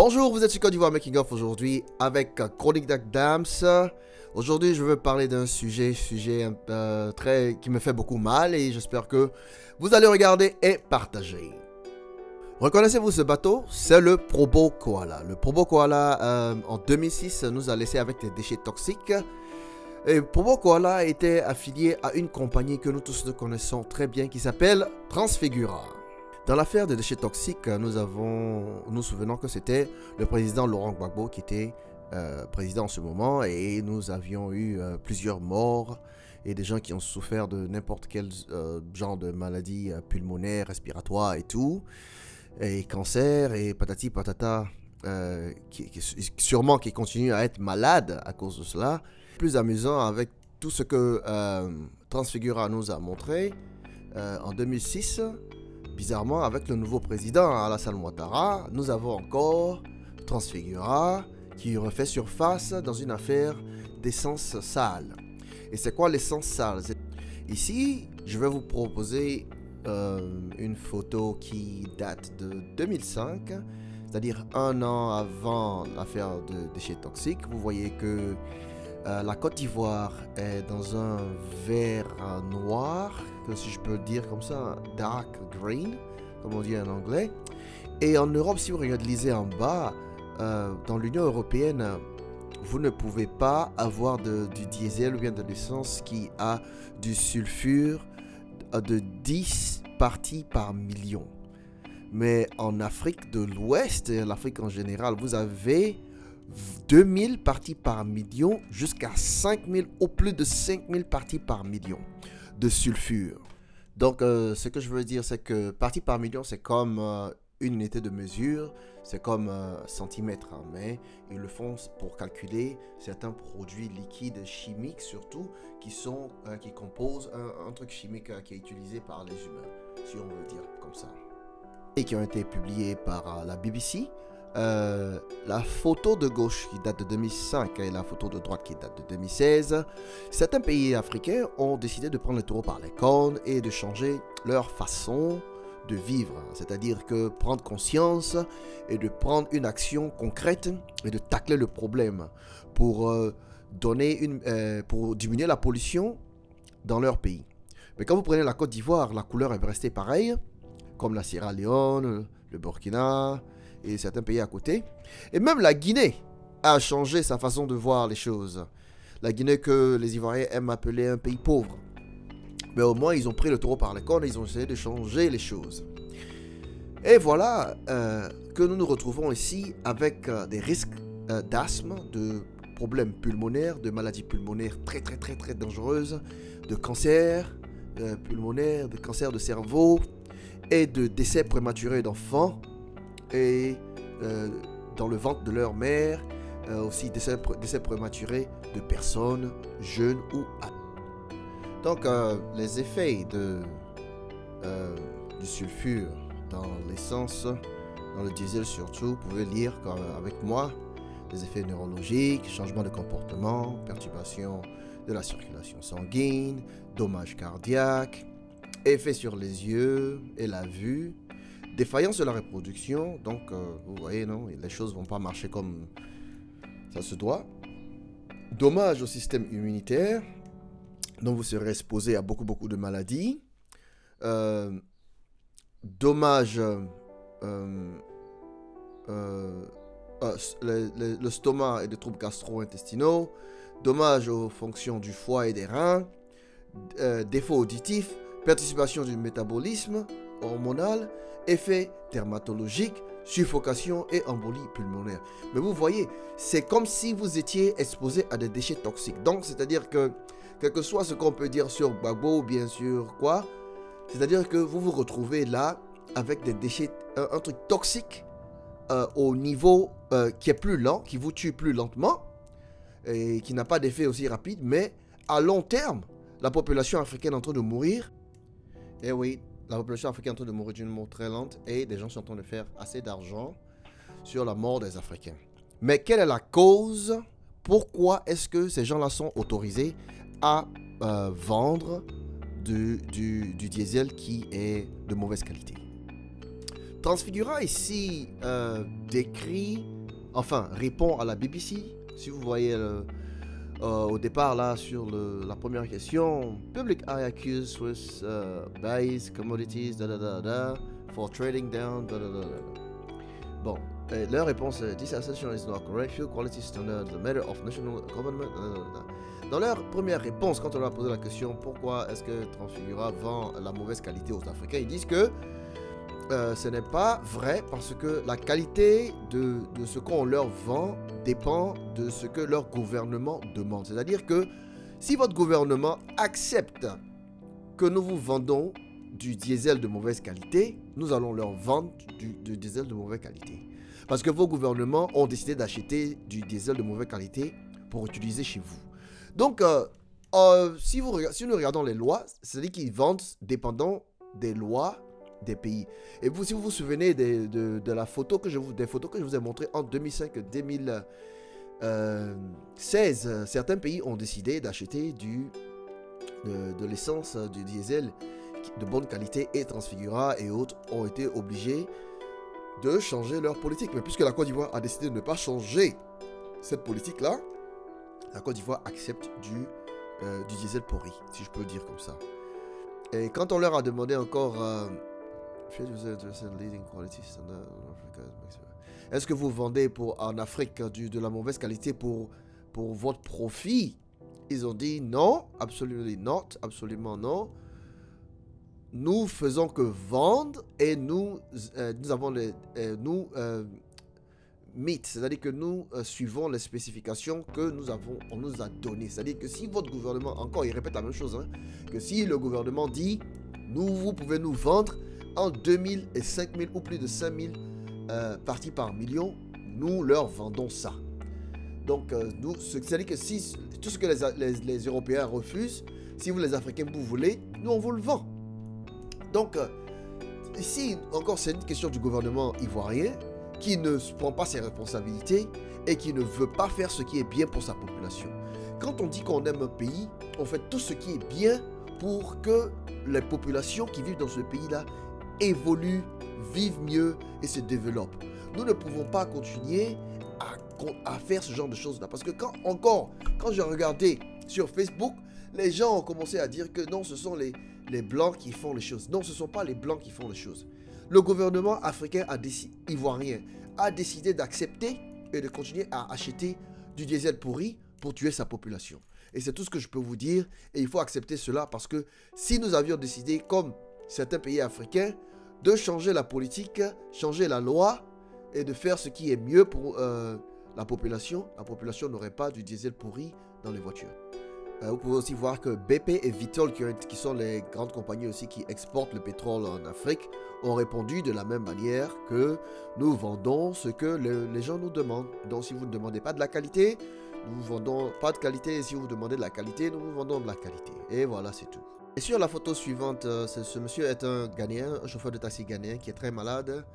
Bonjour, vous êtes sur Côte d'Ivoire Making of aujourd'hui avec Chronique d'Adams. Aujourd'hui, je veux parler d'un sujet qui me fait beaucoup mal et j'espère que vous allez regarder et partager. Reconnaissez-vous ce bateau? C'est le Probo Koala. Le Probo Koala, en 2006, nous a laissé avec des déchets toxiques. Et Probo Koala était affilié à une compagnie que nous tous connaissons très bien qui s'appelle Transfigura. Dans l'affaire des déchets toxiques, nous souvenons que c'était le président Laurent Gbagbo qui était président en ce moment et nous avions eu plusieurs morts et des gens qui ont souffert de n'importe quel genre de maladie pulmonaire, respiratoire et tout, et cancer et patati patata, sûrement qui continuent à être malades à cause de cela. Plus amusant avec tout ce que Transfigura nous a montré en 2006. Bizarrement, avec le nouveau président Alassane Ouattara, nous avons encore Transfigura qui refait surface dans une affaire d'essence sale. Et c'est quoi l'essence sale? Ici, je vais vous proposer une photo qui date de 2005, c'est-à-dire un an avant l'affaire de déchets toxiques. Vous voyez que la Côte d'Ivoire est dans un vert noir, si je peux le dire comme ça, dark green, comme on dit en anglais. Et en Europe, si vous regardez en bas, dans l'Union européenne, vous ne pouvez pas avoir du diesel ou bien de l'essence qui a du sulfure de 10 parties par million. Mais en Afrique de l'Ouest, et l'Afrique en général, vous avez 2000 parties par million jusqu'à 5000 ou plus de 5000 parties par million de sulfure. Donc ce que je veux dire, c'est que parties par million, c'est comme une unité de mesure, c'est comme centimètre, hein, mais ils le font pour calculer certains produits liquides chimiques surtout qui composent un truc chimique qui est utilisé par les humains, si on veut dire comme ça, et qui ont été publiés par la BBC. La photo de gauche qui date de 2005 et la photo de droite qui date de 2016, certains pays africains ont décidé de prendre le taureau par les cornes et de changer leur façon de vivre. C'est-à-dire que prendre conscience et de prendre une action concrète et de tacler le problème pour diminuer la pollution dans leur pays. Mais quand vous prenez la Côte d'Ivoire, la couleur est restée pareille, comme la Sierra Leone, le Burkina et certains pays à côté. Et même la Guinée a changé sa façon de voir les choses. La Guinée que les Ivoiriens aiment appeler un pays pauvre. Mais au moins, ils ont pris le taureau par les cornes et ils ont essayé de changer les choses. Et voilà que nous nous retrouvons ici avec des risques d'asthme, de problèmes pulmonaires, de maladies pulmonaires très dangereuses, de cancer pulmonaire, de cancer de cerveau et de décès prématurés d'enfants. Et dans le ventre de leur mère, aussi décès prématurés de personnes jeunes ou adultes. Donc les effets du sulfure dans l'essence, dans le diesel surtout, vous pouvez lire avec moi, des effets neurologiques, changement de comportement, perturbation de la circulation sanguine, dommages cardiaques, effets sur les yeux et la vue, défaillance de la reproduction, donc vous voyez, non, les choses ne vont pas marcher comme ça se doit. Dommage au système immunitaire, donc vous serez exposé à beaucoup de maladies. Dommage le stomac et des troubles gastro-intestinaux. Dommage aux fonctions du foie et des reins. Défaut auditif, participation du métabolisme hormonal, effets dermatologiques, suffocation et embolie pulmonaire. Mais vous voyez, c'est comme si vous étiez exposé à des déchets toxiques. Donc, c'est-à-dire que, quel que soit ce qu'on peut dire sur Gbagbo ou bien sûr quoi, c'est-à-dire que vous vous retrouvez là avec des déchets, un truc toxique au niveau qui est plus lent, qui vous tue plus lentement et qui n'a pas d'effet aussi rapide, mais à long terme, la population africaine est en train de mourir. Et oui, la population africaine est en train de mourir d'une mort très lente et des gens sont en train de faire assez d'argent sur la mort des Africains. Mais quelle est la cause? Pourquoi est-ce que ces gens-là sont autorisés à vendre du diesel qui est de mauvaise qualité? Transfigura ici décrit enfin, répond à la BBC. Si vous voyez au départ, là, sur la première question, Public Eye accused Swiss buys commodities, for trading down, Bon, leur réponse est This assertion is not correct. Few quality standards, the matter of national government. Dans leur première réponse, quand on leur a posé la question pourquoi est-ce que Transfigura vend la mauvaise qualité aux Africains, ils disent que ce n'est pas vrai parce que la qualité de ce qu'on leur vend dépend de ce que leur gouvernement demande. C'est-à-dire que si votre gouvernement accepte que nous vous vendons du diesel de mauvaise qualité, nous allons leur vendre du diesel de mauvaise qualité. Parce que vos gouvernements ont décidé d'acheter du diesel de mauvaise qualité pour utiliser chez vous. Donc, si nous regardons les lois, c'est-à-dire qu'ils vendent dépendant des lois des pays. Et vous, si vous vous souvenez de la photo des photos que je vous ai montrées en 2005-2016, certains pays ont décidé d'acheter de l'essence, du diesel de bonne qualité, et Transfigura et autres ont été obligés de changer leur politique. Mais puisque la Côte d'Ivoire a décidé de ne pas changer cette politique-là, la Côte d'Ivoire accepte du diesel pourri, si je peux dire comme ça. Et quand on leur a demandé encore est-ce que vous vendez en Afrique de la mauvaise qualité pour votre profit? Ils ont dit non, absolument non. Nous faisons que vendre et nous avons meet, c'est-à-dire que nous suivons les spécifications que on nous a données. C'est-à-dire que si votre gouvernement, encore il répète la même chose, hein, que si le gouvernement dit vous pouvez nous vendre en 2000 et 5000 ou plus de 5000 parties par million, nous leur vendons ça. Donc, c'est-à-dire que si tout ce que les Européens refusent, si vous les Africains vous voulez, nous on vous le vend. Donc, ici encore c'est une question du gouvernement ivoirien qui ne prend pas ses responsabilités et qui ne veut pas faire ce qui est bien pour sa population. Quand on dit qu'on aime un pays, on fait tout ce qui est bien pour que les populations qui vivent dans ce pays-là évoluent, vivent mieux et se développent. Nous ne pouvons pas continuer à faire ce genre de choses-là. Parce que quand j'ai regardé sur Facebook, les gens ont commencé à dire que non, ce sont les Blancs qui font les choses. Non, ce ne sont pas les Blancs qui font les choses. Le gouvernement africain ivoirien a décidé d'accepter et de continuer à acheter du diesel pourri pour tuer sa population. Et c'est tout ce que je peux vous dire. Et il faut accepter cela parce que si nous avions décidé, comme certains pays africains, de changer la politique, changer la loi et de faire ce qui est mieux pour la population n'aurait pas du diesel pourri dans les voitures. Vous pouvez aussi voir que BP et Vitol, qui sont les grandes compagnies aussi qui exportent le pétrole en Afrique, ont répondu de la même manière que nous vendons ce que les gens nous demandent. Donc si vous ne demandez pas de la qualité, nous ne vendons pas de qualité. Et si vous demandez de la qualité, nous vous vendons de la qualité. Et voilà, c'est tout. Et sur la photo suivante, ce monsieur est un Ghanéen, un chauffeur de taxi ghanéen qui est très malade.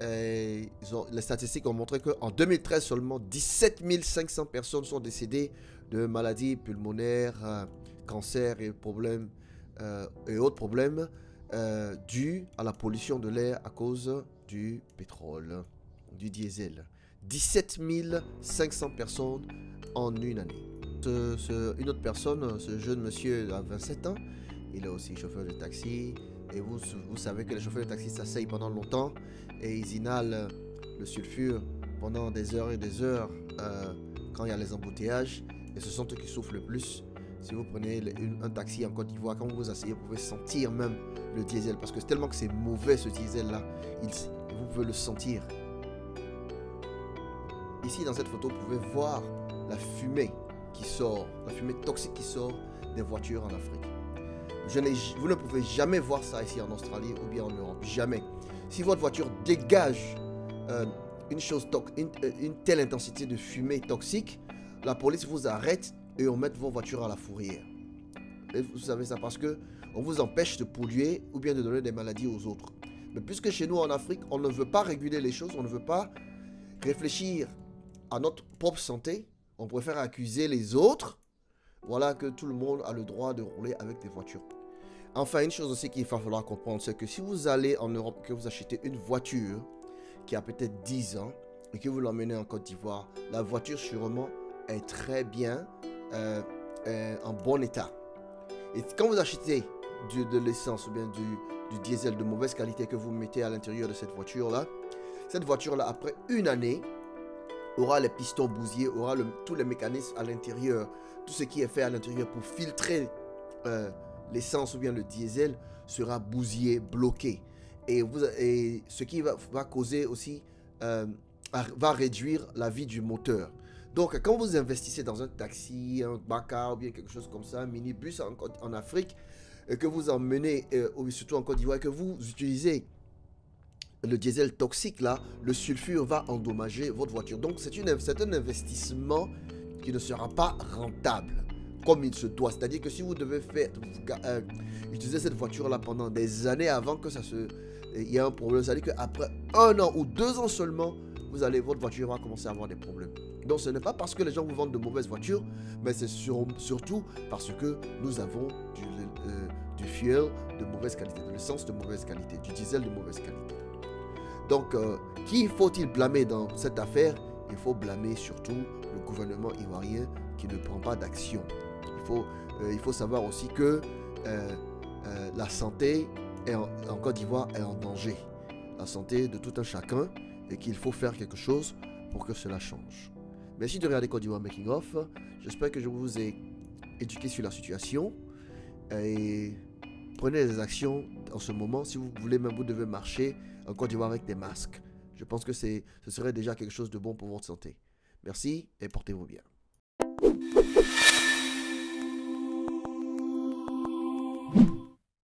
Et les statistiques ont montré qu'en 2013 seulement 17 500 personnes sont décédées de maladies pulmonaires, cancer et autres problèmes dus à la pollution de l'air à cause du pétrole, du diesel. 17 500 personnes en une année. Une autre personne, ce jeune monsieur a 27 ans, il est aussi chauffeur de taxi. Et vous savez que les chauffeurs de taxi s'asseyent pendant longtemps et ils inhalent le sulfure pendant des heures et des heures quand il y a les embouteillages. Et ce sont eux qui souffrent le plus. Si vous prenez un taxi en Côte d'Ivoire, quand vous vous asseyez, vous pouvez sentir même le diesel. Parce que c'est tellement que c'est mauvais ce diesel-là, vous pouvez le sentir. Ici, dans cette photo, vous pouvez voir la fumée qui sort, la fumée toxique qui sort des voitures en Afrique. Vous ne pouvez jamais voir ça ici en Australie ou bien en Europe. Jamais. Si votre voiture dégage une telle intensité de fumée toxique, la police vous arrête et on met vos voitures à la fourrière. Et vous savez ça parce que on vous empêche de polluer ou bien de donner des maladies aux autres. Mais puisque chez nous en Afrique, on ne veut pas réguler les choses, on ne veut pas réfléchir à notre propre santé, on préfère accuser les autres. Voilà que tout le monde a le droit de rouler avec des voitures. Enfin, une chose aussi qu'il va falloir comprendre, c'est que si vous allez en Europe, que vous achetez une voiture qui a peut-être 10 ans, et que vous l'emmenez en Côte d'Ivoire, la voiture sûrement est très bien, en bon état. Et quand vous achetez de l'essence ou bien du diesel de mauvaise qualité que vous mettez à l'intérieur de cette voiture-là, après une année, aura les pistons bousillés, aura tous les mécanismes à l'intérieur, tout ce qui est fait à l'intérieur pour filtrer l'essence ou bien le diesel sera bousillé, bloqué. Et ce qui va causer aussi, va réduire la vie du moteur. Donc, quand vous investissez dans un taxi, un Baka ou bien quelque chose comme ça, un minibus en Afrique, que vous emmenez, surtout en Côte d'Ivoire, que vous utilisez le diesel toxique, là, le sulfure va endommager votre voiture. Donc, c'est un investissement qui ne sera pas rentable comme il se doit. C'est-à-dire que si vous devez utiliser cette voiture-là pendant des années avant que il y ait un problème, c'est-à-dire qu'après 1 an ou 2 ans seulement, votre voiture va commencer à avoir des problèmes. Donc, ce n'est pas parce que les gens vous vendent de mauvaises voitures, mais c'est surtout parce que nous avons du fuel de mauvaise qualité, de l'essence de mauvaise qualité, du diesel de mauvaise qualité. Donc, qui faut-il blâmer dans cette affaire? Il faut blâmer surtout le gouvernement ivoirien qui ne prend pas d'action. Il faut savoir aussi que la santé en Côte d'Ivoire est en danger. La santé de tout un chacun, et qu'il faut faire quelque chose pour que cela change. Merci de regarder Côte d'Ivoire Making Of. J'espère que je vous ai éduqué sur la situation. Et prenez des actions en ce moment. Si vous voulez, même vous devez marcher en Côte d'Ivoire avec des masques. Je pense que ce serait déjà quelque chose de bon pour votre santé. Merci et portez-vous bien.